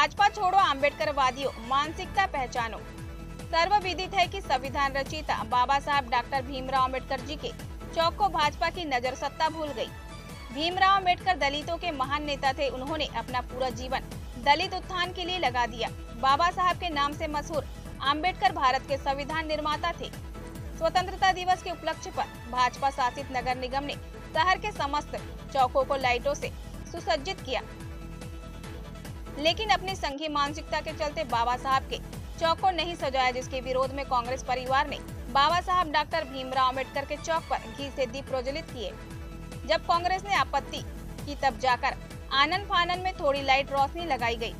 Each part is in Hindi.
भाजपा छोड़ो आम्बेडकरवादियों, मानसिकता पहचानो। सर्वविदित है कि संविधान रचयिता बाबा साहब डॉक्टर भीमराव अम्बेडकर जी के चौक को भाजपा की नजर सत्ता भूल गई। भीमराव अम्बेडकर दलितों के महान नेता थे। उन्होंने अपना पूरा जीवन दलित उत्थान के लिए लगा दिया। बाबा साहब के नाम से मशहूर अम्बेडकर भारत के संविधान निर्माता थे। स्वतंत्रता दिवस के उपलक्ष्य पर भाजपा शासित नगर निगम ने शहर के समस्त चौकों को लाइटों से सुसज्जित किया, लेकिन अपनी संघीय मानसिकता के चलते बाबा साहब के चौक को नहीं सजाया, जिसके विरोध में कांग्रेस परिवार ने बाबा साहब डॉक्टर भीमराव अम्बेडकर के चौक पर घी से दीप प्रज्वलित किए। जब कांग्रेस ने आपत्ति की तब जाकर आनन फानन में थोड़ी लाइट रोशनी लगाई गई।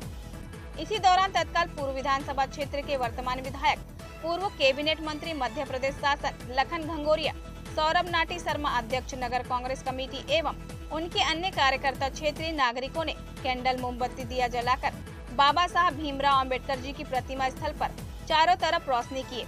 इसी दौरान तत्काल पूर्व विधानसभा क्षेत्र के वर्तमान विधायक, पूर्व कैबिनेट मंत्री, मध्य प्रदेश शासक लखन घंगोरिया, सौरभ नाटी शर्मा, अध्यक्ष नगर कांग्रेस कमेटी एवं उनके अन्य कार्यकर्ता, क्षेत्रीय नागरिकों ने कैंडल, मोमबत्ती, दिया जलाकर बाबा साहब भीमराव अम्बेडकर जी की प्रतिमा स्थल पर चारों तरफ रोशनी किए।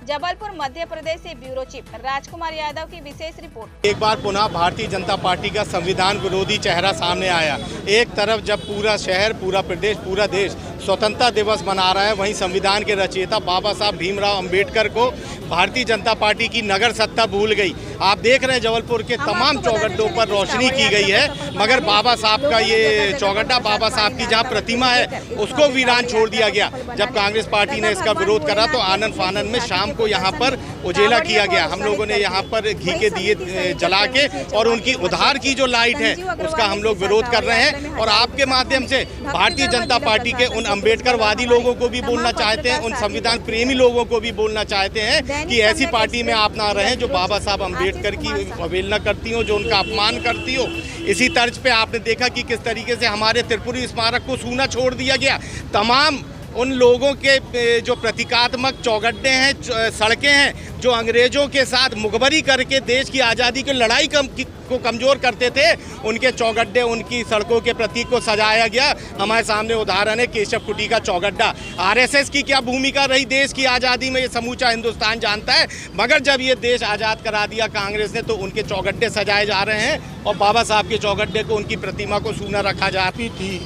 जबलपुर मध्य प्रदेश से ब्यूरो चीफ राजकुमार यादव की विशेष रिपोर्ट। एक बार पुनः भारतीय जनता पार्टी का संविधान विरोधी चेहरा सामने आया। एक तरफ जब पूरा शहर, पूरा प्रदेश, पूरा देश स्वतंत्रता दिवस मना रहा है, वहीं संविधान के रचयिता बाबा साहब भीमराव अम्बेडकर को भारतीय जनता पार्टी की नगर सत्ता भूल गई। आप देख रहे हैं जबलपुर के तमाम चौगड्डों पर रोशनी की गई है, मगर बाबा साहब का ये चौगड्डा, बाबा साहब की जहाँ प्रतिमा है, उसको वीरान छोड़ दिया गया। जब कांग्रेस पार्टी ने इसका विरोध करा तो आनन फानन में शाम को यहाँ पर उजेला किया गया। हम लोगों ने यहाँ पर घी के दिए जला के और उनकी उधार की जो लाइट है उसका हम लोग विरोध कर रहे हैं। और आपके माध्यम से भारतीय जनता पार्टी के उन अम्बेडकरवादी लोगों को भी बोलना चाहते हैं, उन संविधान प्रेमी लोगों को भी बोलना चाहते हैं कि ऐसी पार्टी में आप ना रहें जो बाबा साहब अम्बेडकर की अवहेलना करती हो, जो उनका अपमान करती हो। इसी तर्ज पे आपने देखा कि किस तरीके से हमारे त्रिपुरी स्मारक को सूना छोड़ दिया गया। तमाम उन लोगों के जो प्रतीकात्मक चौगड्डे हैं, सड़कें हैं, जो अंग्रेजों के साथ मुखबरी करके देश की आज़ादी की लड़ाई को कमज़ोर करते थे, उनके चौगड्डे, उनकी सड़कों के प्रतीक को सजाया गया। हमारे सामने उदाहरण है केशव कुटी का चौगड्डा। आरएसएस की क्या भूमिका रही देश की आज़ादी में, ये समूचा हिंदुस्तान जानता है। मगर जब ये देश आज़ाद करा दिया कांग्रेस ने तो उनके चौगड्डे सजाए जा रहे हैं और बाबा साहब के चौगड्डे को, उनकी प्रतिमा को सूना रखा जा रही थी।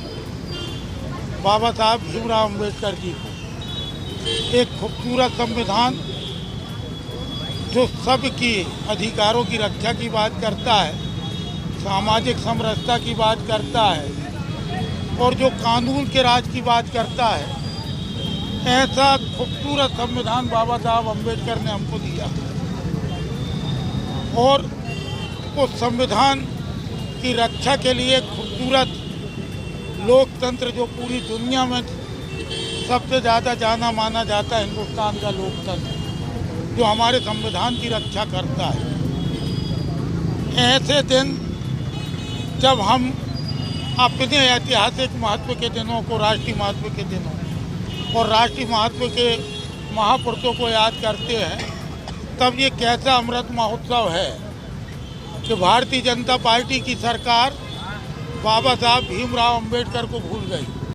बाबा साहब भीमराव अम्बेडकर जी को एक खूबसूरत संविधान जो सबकी अधिकारों की रक्षा की बात करता है, सामाजिक समरसता की बात करता है और जो कानून के राज की बात करता है, ऐसा खूबसूरत संविधान बाबा साहब अम्बेडकर ने हमको दिया। और उस संविधान की रक्षा के लिए खूबसूरत लोकतंत्र जो पूरी दुनिया में सबसे ज़्यादा जाना माना जाता है, हिंदुस्तान का लोकतंत्र जो हमारे संविधान की रक्षा करता है। ऐसे दिन जब हम अपने ऐतिहासिक महत्व के दिनों को, राष्ट्रीय महत्व के दिनों और राष्ट्रीय महत्व के महापुरुषों को याद करते हैं, तब ये कैसा अमृत महोत्सव है कि भारतीय जनता पार्टी की सरकार बाबा साहब भीमराव अम्बेडकर को भूल गई।